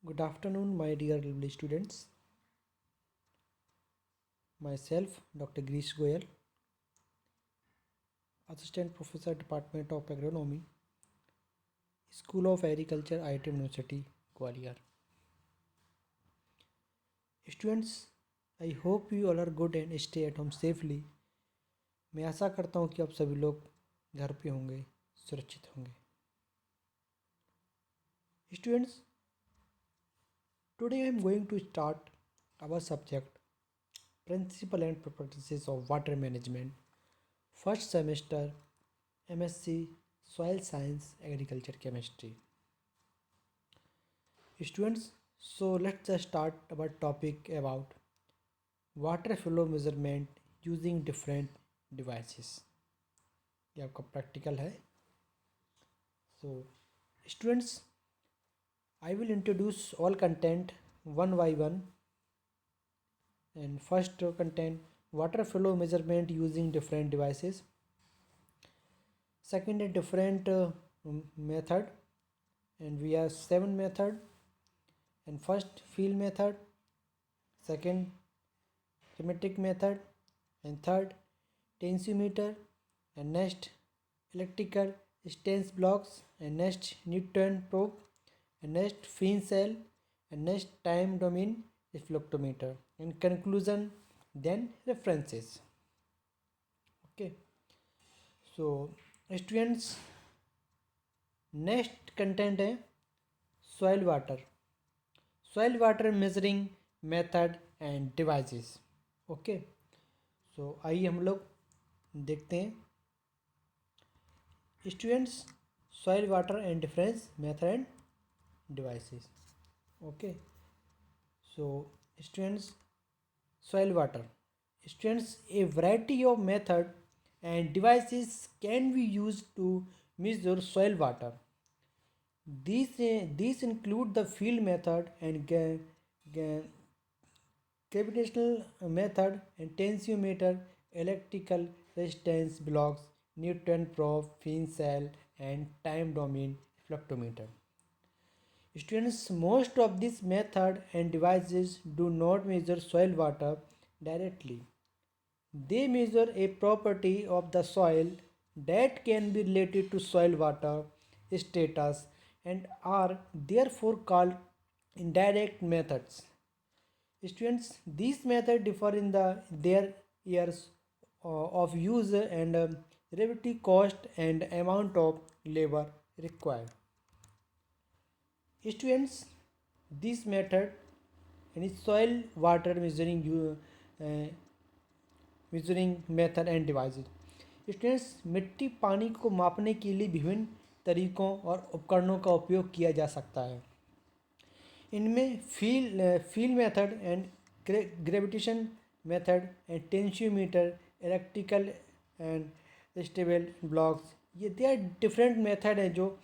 Good afternoon, my dear lovely students. Myself, Dr. Girish Goyal, Assistant Professor, Department of Agronomy, School of Agriculture, IIT University, Gwalior. Students, I hope you all are good and stay at home safely. मैं आशा करता हूँ कि आप सभी लोग घर पे होंगे, सुरक्षित होंगे. Students, today I am going to start our subject Principle and Practices of Water Management, first semester, MSc Soil Science Agriculture Chemistry. Students, so let's just start our topic about water flow measurement using different devices. ये आपका practical है. So students, I will introduce all content one by one. And first content, water flow measurement using different devices. Second, a different method, and we have 7 method. And first, field method. Second, chromatic method. And third, tensiometer. And next, electrical stance blocks. And next, Newton probe. And next, Finn cell. And next, time domain reflectometer. And conclusion, then references. Okay. So students, next content है soil water measuring method and devices. Okay. So आइए हम लोग देखते हैं students soil water and difference method and devices. Okay. So students, soil water. Students, a variety of method and devices can be used to measure soil water. These include the field method and gravitational method and tensiometer, electrical resistance blocks, Newton probe, Finn cell, and time domain reflectometer. Students, most of these methods and devices do not measure soil water directly. They measure a property of the soil that can be related to soil water status and are therefore called indirect methods. Students, these methods differ in their years of use and relative cost and amount of labor required. Students, this method and soil water measuring method and devices. Students, मिट्टी पानी को मापने के लिए विभिन्न तरीकों और उपकरणों का उपयोग किया जा सकता है. इनमें field method and gravitation method and tensiometer, electrical and stable blocks, ये दे डिफरेंट मेथड हैं जो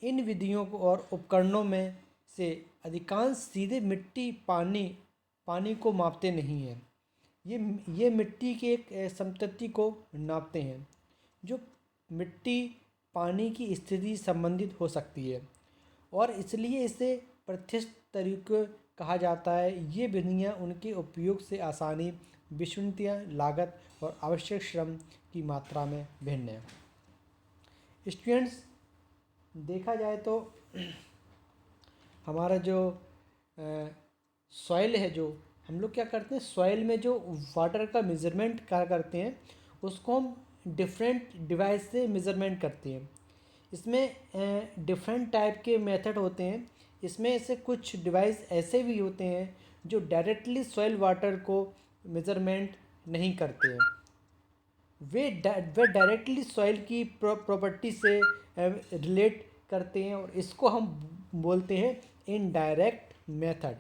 इन विधियों को और उपकरणों में से अधिकांश सीधे मिट्टी पानी को मापते नहीं हैं. ये मिट्टी के एक समतत्ति को नापते हैं जो मिट्टी पानी की स्थिति संबंधित हो सकती है और इसलिए इसे प्रत्यक्ष तरीके कहा जाता है. ये विधियाँ उनके उपयोग से आसानी, विश्वसनीयता, लागत और आवश्यक श्रम की मात्रा में भिन्न है. स्टूडेंट्स, देखा जाए तो हमारा जो सॉइल है, जो हम लोग क्या करते हैं, सॉइल में जो वाटर का मेज़रमेंट क्या करते हैं उसको हम डिफरेंट डिवाइस से मेज़रमेंट करते हैं. इसमें डिफरेंट टाइप के मेथड होते हैं. इसमें से कुछ डिवाइस ऐसे भी होते हैं जो डायरेक्टली सॉइल वाटर को मेज़रमेंट नहीं करते हैं. वे डायरेक्टली सॉइल की प्रॉपर्टी से रिलेट करते हैं और इसको हम बोलते हैं इनडायरेक्ट मेथड.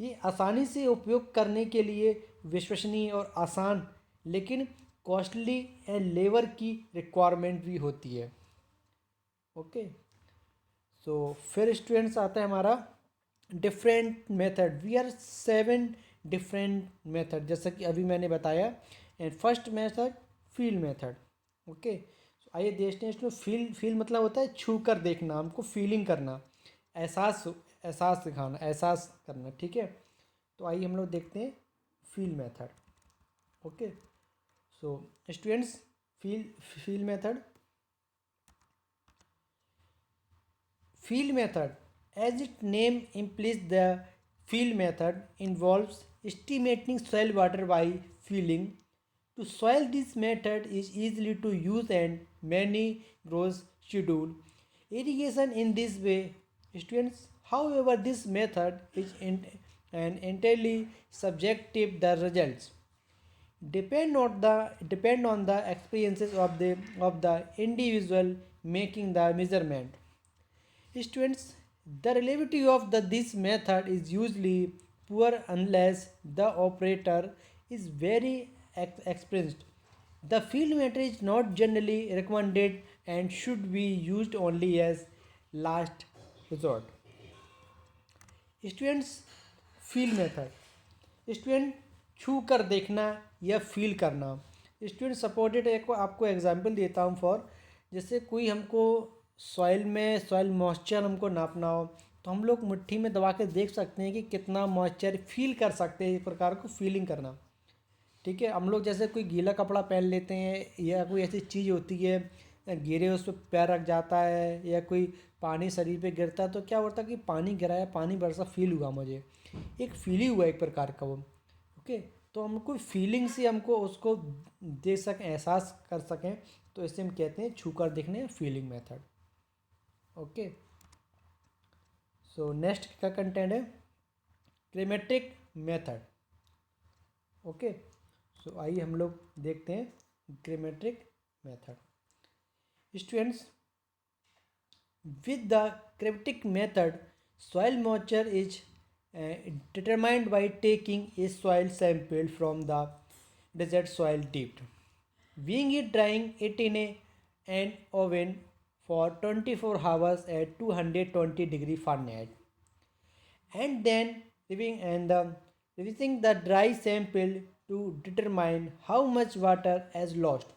ये आसानी से उपयोग करने के लिए विश्वसनीय और आसान लेकिन कॉस्टली एंड लेबर की रिक्वायरमेंट भी होती है. ओके. सो फिर स्टूडेंट्स आता है हमारा different method. We are 7 different method जैसा कि अभी मैंने बताया. And first method field method. Okay. आइए देखते हैं इसमें. फील मतलब होता है छू कर देखना, हमको फीलिंग करना, एहसास एहसास सिखाना, एहसास करना, ठीक है। तो आइए हम लोग देखते हैं feel method. Okay, so students, feel method, field method, as its name implies, the field method involves estimating soil water by feeling. To soil, this method is easily to use and many grows schedule irrigation in this way. Students, however, this method is an entirely subjective. The results depend on the experiences of the individual making the measurement. Students, the reliability of this method is usually poor unless the operator is very experienced. The field method is not generally recommended and should be used only as last resort. Students, feel method, student छू कर देखना या feel करना। Student supported, एक आपको example देता हूँ for, जैसे कोई हमको सॉइल में सॉइल मॉइस्चर हमको नापना हो, तो हम लोग मुट्ठी में दबा के देख सकते हैं कि कितना मॉइस्चर, फील कर सकते हैं, एक प्रकार को फीलिंग करना, ठीक है। हम लोग जैसे कोई गीला कपड़ा पहन लेते हैं या कोई ऐसी चीज़ होती है, गिरे उस पर पैर रख जाता है या कोई पानी शरीर पे गिरता है, तो क्या होता है कि पानी गिरा है, पानी बरसा, फील हुआ मुझे, एक फील ही हुआ एक प्रकार का वो। ओके, तो हमको फीलिंग से हमको उसको दे सकें, एहसास कर सकें, तो इसे हम कहते हैं छू कर देखने, feeling method. Okay, so next का कंटेंट है क्रेमेटिक मेथड। ओके, सो आइए हम लोग देखते हैं क्रेमेटिक method. Students, with the cryptic method, soil moisture is determined by taking a soil sample from the desert soil dipped, being it drying it in an oven for 24 hours at 220 degree Fahrenheit, and then revising the dry sample to determine how much water has lost.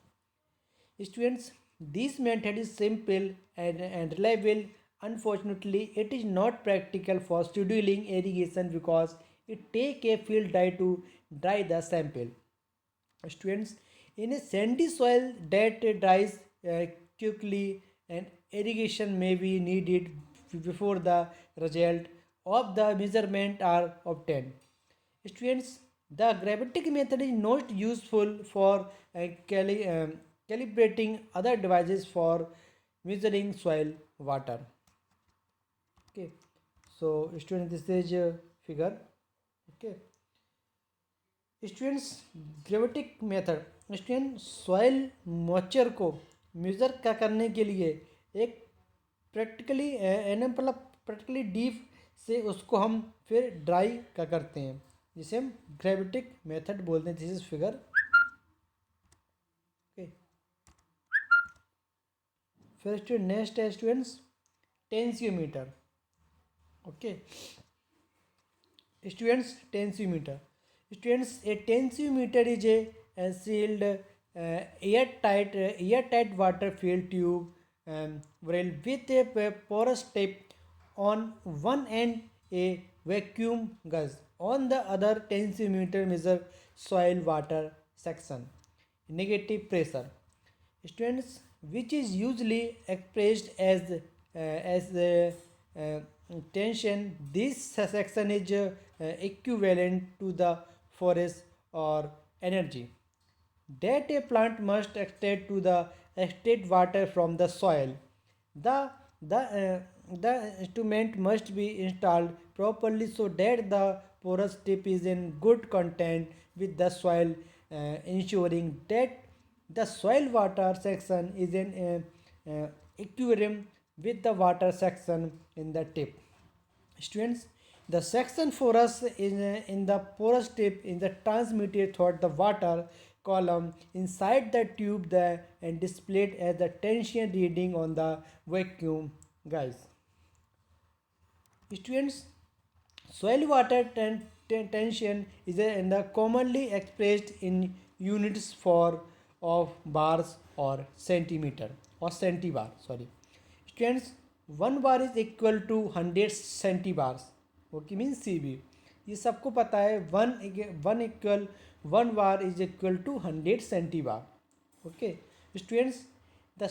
Students, this method is simple and reliable. Unfortunately, it is not practical for scheduling irrigation because it takes a field dye to dry the sample. Students, in a sandy soil that dries quickly, and irrigation may be needed before the result of the measurement are obtained. Students, the gravitic method is not useful for calibrating other devices for measuring soil water. Okay, so students, this is a figure. Okay, students, gravimetric method, student soil moisture को measure का करने के लिए एक practically मतलब practically deep से उसको हम फिर ड्राई का करते हैं, जिसे हम ग्रेविटिक मेथड बोलते हैं। This is figure. ओके, फिर स्टूडेंट नेक्स्ट है students tensiometer. Okay students, tensiometer, students, a tensiometer is a sealed airtight water filled tube well, with a porous tip on one end, a vacuum gauge on the other. Tensiometer measure soil water section negative pressure, students, which is usually expressed as tension. This section is equivalent to the force or energy that a plant must extract to the extract water from the soil. The the instrument must be installed properly so that the porous tip is in good contact with the soil, ensuring that the soil water section is in equilibrium with the water section in the tip. Students, the section for us in the porous tip is the transmitted through the water column inside the tube and displayed as the tension reading on the vacuum guys. Students, soil water tension is in the commonly expressed in units for of bars or centimeter or centibar. Sorry, students. 1 bar is equal to 100 centibars, okay mean CB. ये सबको पता है, one bar is equal to 100 centibar. Okay students, the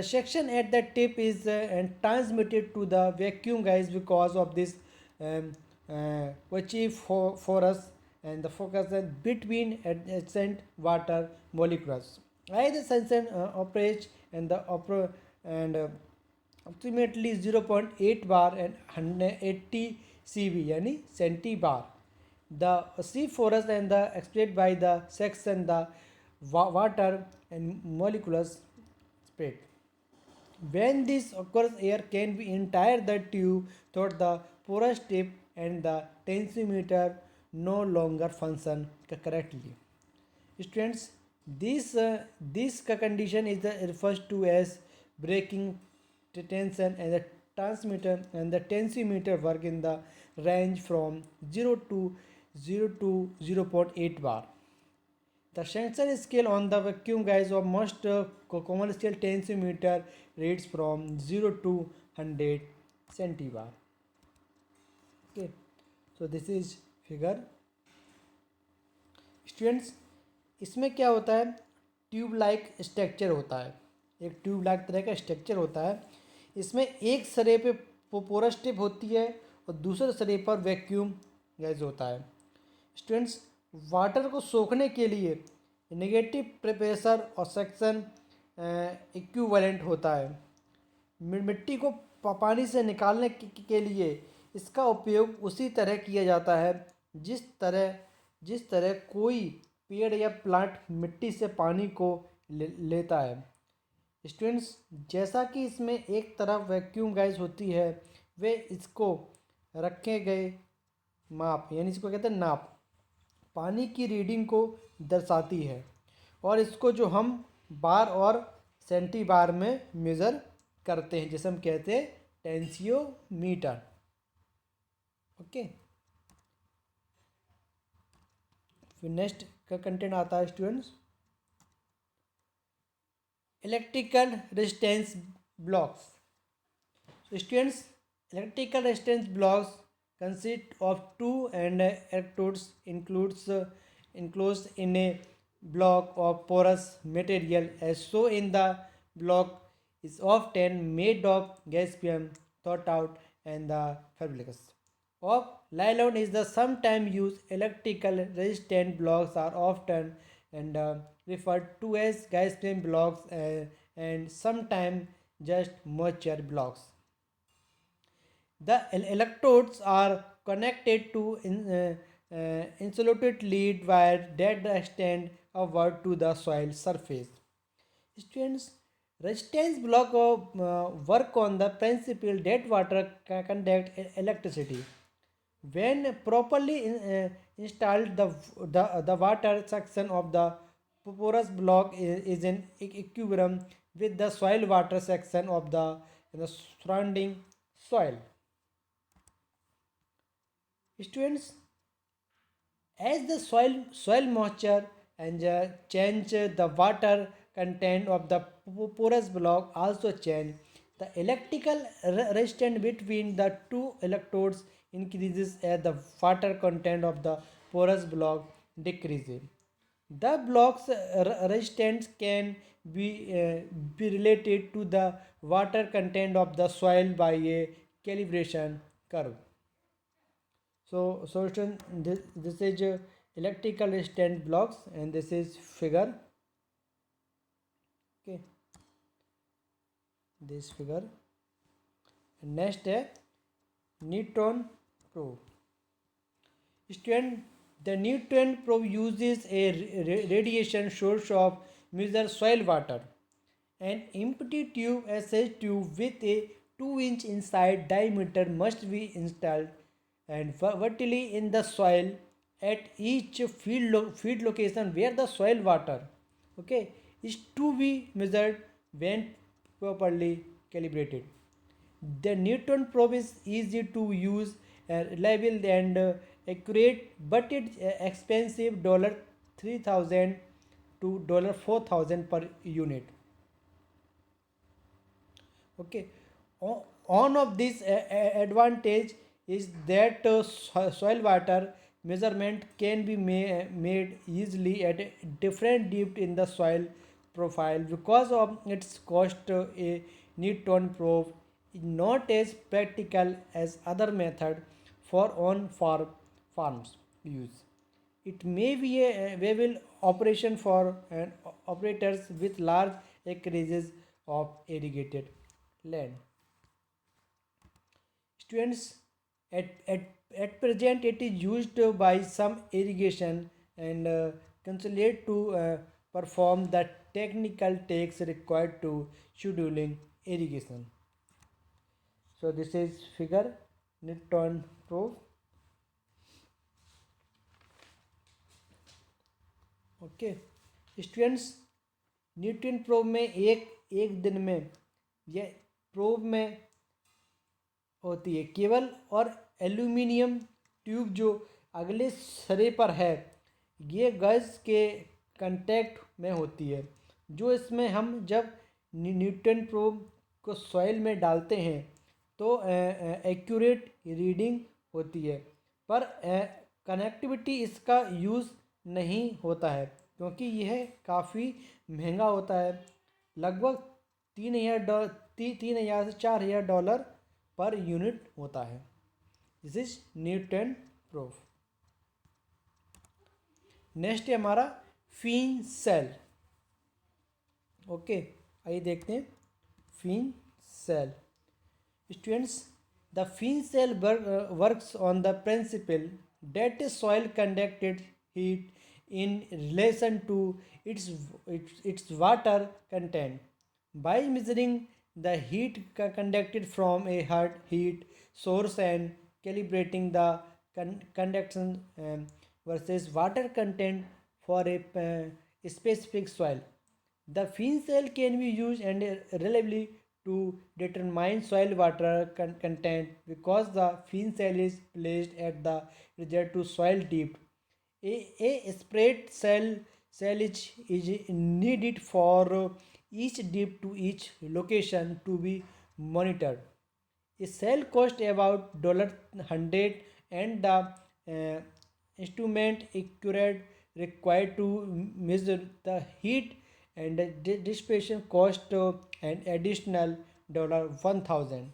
section at the tip is and transmitted to the vacuum guys because of this achieve for us and the focus between adjacent water molecules. As the sensor operates and approximately 0.8 bar and 180 cv यानी centibar. The C force and the expressed by the section the water and molecules spread. When this occurs, air can be entire the tube through the porous tip and the tensiometer no longer function correctly. Students, this condition is refers to as breaking tension, and the transmitter and the tensiometer work in the range from 0 to 0.8 bar. The sensor scale on the vacuum guys of most commercial tensiometer reads from 0 to 100 centibar. Okay, so this is figure. Students, इसमें क्या होता है, tube like structure होता है, एक tube like तरह का structure होता है। इसमें एक सिरे पे पोरस टिप होती है और दूसरे सिरे पर वैक्यूम गैस होता है। स्टूडेंट्स, वाटर को सोखने के लिए नेगेटिव प्रेशर और सक्शन इक्विवेलेंट होता है। मिट्टी को पानी से निकालने के लिए इसका उपयोग उसी तरह किया जाता है जिस तरह कोई पेड़ या प्लांट मिट्टी से पानी को लेता है। स्टूडेंट्स, जैसा कि इसमें एक तरफ वैक्यूम गैस होती है, वे इसको रखे गए माप यानी इसको कहते हैं नाप, पानी की रीडिंग को दर्शाती है और इसको जो हम बार और सेंटीबार में मेज़र करते हैं, जिसे हम कहते हैं टेंसियोमीटर। ओके, फिर नेक्स्ट का कंटेंट आता है students, electrical resistance blocks. Students, electrical resistance blocks consist of two and electrodes enclosed in a block of porous material, as so in the block is often made of gaspium, thought out, and the fabrics of nylon is the sometimes used. Electrical resistant blocks are often and referred to as gaspium blocks and sometimes just moisture blocks. The electrodes are connected to insulated lead wire that extend upward to the soil surface. Students, resistance block work on the principle that water can conduct electricity. When properly installed, the water section of the porous block is in equilibrium with the soil water section of the surrounding soil. Students, as the soil moisture and change, the water content of the porous block also change. The electrical resistance between the two electrodes increases as the water content of the porous block decreases. The block's resistance can be related to the water content of the soil by a calibration curve. So this is electrical resistant blocks, and this is figure. Okay, this figure. Next है neutron probe. Student, the neutron probe uses a radiation source of measure soil water. An empty tube, SS tube with a 2-inch inside diameter must be installed and vertically in the soil at each feed location where the soil water, okay, is to be measured when properly calibrated. The neutron probe is easy to use, reliable and accurate, but it's expensive, $3,000 to $4,000 per unit. Okay, One of these advantage is that soil water measurement can be made easily at a different depth in the soil profile because of its cost. A Newton probe is not as practical as other method for on farms use. It may be a variable operation for operators with large acreages of irrigated land. Students, at present, it is used by some irrigation and consulate to perform the technical tasks required to scheduling irrigation. So this is figure Newton proof. Okay students, Newton probe में एक एक दिन में यह probe में होती है केवल, और एल्यूमिनियम ट्यूब जो अगले सिरे पर है ये गैस के कांटेक्ट में होती है, जो इसमें हम जब न्यूटन प्रोब को सॉइल में डालते हैं तो एक्यूरेट रीडिंग होती है, पर कनेक्टिविटी इसका यूज़ नहीं होता है क्योंकि यह काफ़ी महंगा होता है। लगभग 3,000 से $4,000 पर यूनिट होता है। This is neutron probe. Next है हमारा फीन सेल। ओके, आइए देखते हैं Phene cell. Students, the Phene cell works on the principle that is soil conducted heat in relation to its water content. By measuring the heat conducted from a hot heat source and calibrating the conduction versus water content for a specific soil, the Finn cell can be used and reliably to determine soil water content because the Finn cell is placed at the result to soil depth. A spread cell is needed for each depth to each location to be monitored. A cell costs about $100 and the instrument accurate required to measure the heat and dissipation cost an additional $1,000.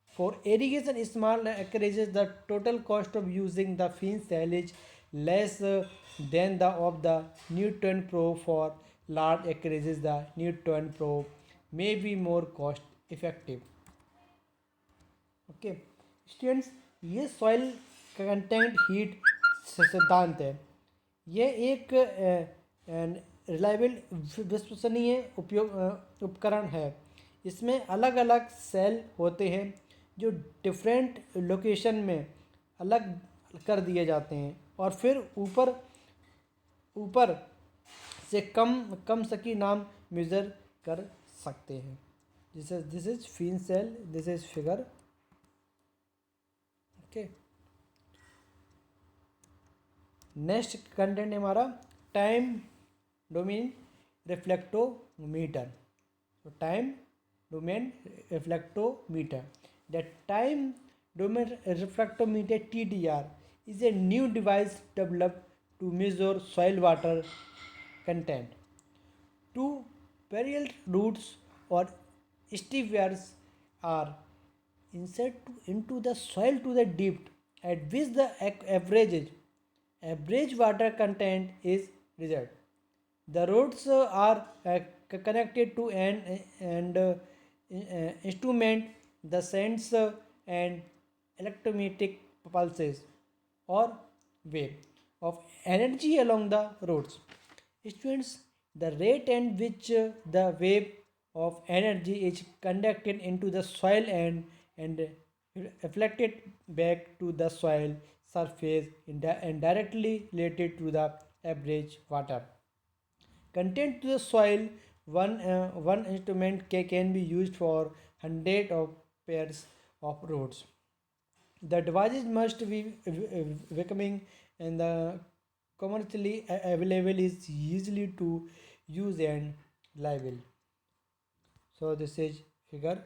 For irrigation small acreages, the total cost of using the Finn cell is less than the of the Newton probe. For large acreages, the Newton probe may be more cost effective. Okay students, ये soil content heat सिद्धांत है। ये एक reliable विश्वसनीय उपकरण है। इसमें अलग अलग सेल होते हैं जो डिफरेंट लोकेशन में अलग कर दिए जाते हैं और फिर ऊपर ऊपर से कम सकी नाम मेज़र कर सकते हैं। This is Phene cell, this is figure. Okay, next content है हमारा टाइम डोमेन रिफ्लेक्टोमीटर। तो time domain reflectometer, the time domain reflectometer TDR is a new device developed to measure soil water content. Two parallel routes or stiviers are inserted into the soil to the depth at which the average water content is measured. The roads are connected to an instrument that sends an electromagnetic pulses or wave of energy along the roads. Students, the rate at which the wave of energy is conducted into the soil and reflected back to the soil surface and directly related to the average water content to the soil. One instrument can be used for hundred of pairs of roads. The devices must be becoming and the commercially available is easily to use and reliable. So this is figure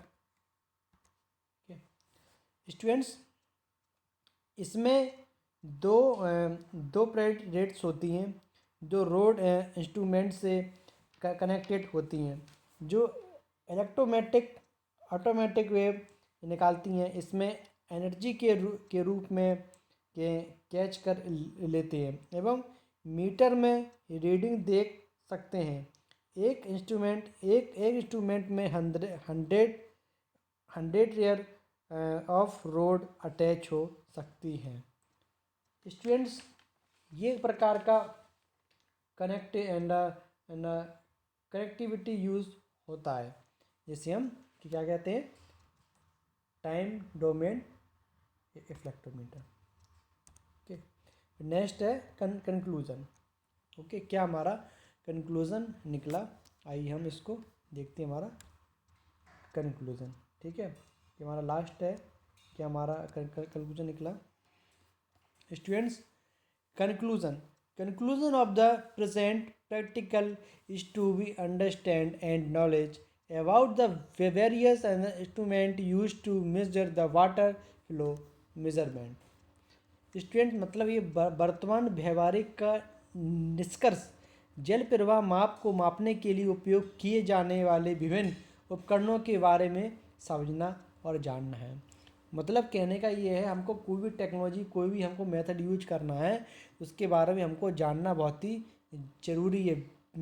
students, इसमें दो pride rates होती हैं जो road instrument से connected होती हैं, जो इलेक्ट्रोमैटिक automatic wave निकालती हैं। इसमें एनर्जी के रूप में कैच कर लेते हैं एवं मीटर में रीडिंग देख सकते हैं। एक इंस्ट्रूमेंट में hundred rare of rod attach हो सकती हैं। स्टूडेंट्स, ये एक प्रकार का कनेक्टिविटी यूज होता है, जिसे हम क्या कहते हैं, time domain reflectometer. Okay, next है कंक्लूजन। ओके, क्या हमारा कंक्लूजन निकला, आइए हम इसको देखते हैं। हमारा कंक्लूजन, ठीक है, ये हमारा लास्ट है, क्या हमारा कंक्लूजन निकला। Students, conclusion of the present practical is to be understand and knowledge about the various instrument used to measure the water flow measurement। Student, मतलब ये वर्तमान व्यवहारिक का निष्कर्ष जल प्रवाह माप को मापने के लिए उपयोग किए जाने वाले विभिन्न उपकरणों के बारे में समझना और जानना है। मतलब कहने का ये है, हमको कोई भी टेक्नोलॉजी, कोई भी हमको मेथड यूज करना है, उसके बारे में हमको जानना बहुत ही ज़रूरी है।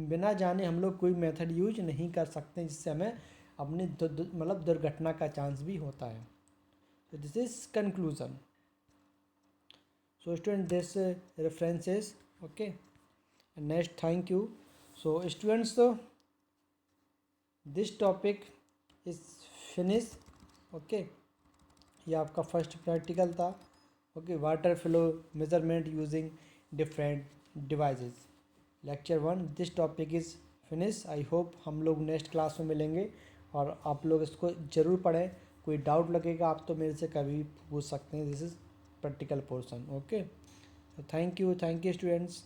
बिना जाने हम लोग कोई मेथड यूज नहीं कर सकते, जिससे हमें अपनी मतलब दुर्घटना का चांस भी होता है। तो this is conclusion. So student, this references, okay, next, thank you. So students, this topic is finish. Okay, ये आपका फर्स्ट प्रैक्टिकल था। Okay, water flow measurement using different devices, lecture 1। This topic is finish. I hope हम लोग next class में मिलेंगे और आप लोग इसको ज़रूर पढ़ें। कोई डाउट लगेगा आप तो मेरे से कभी पूछ सकते हैं। This is practical portion. Okay, thank you students.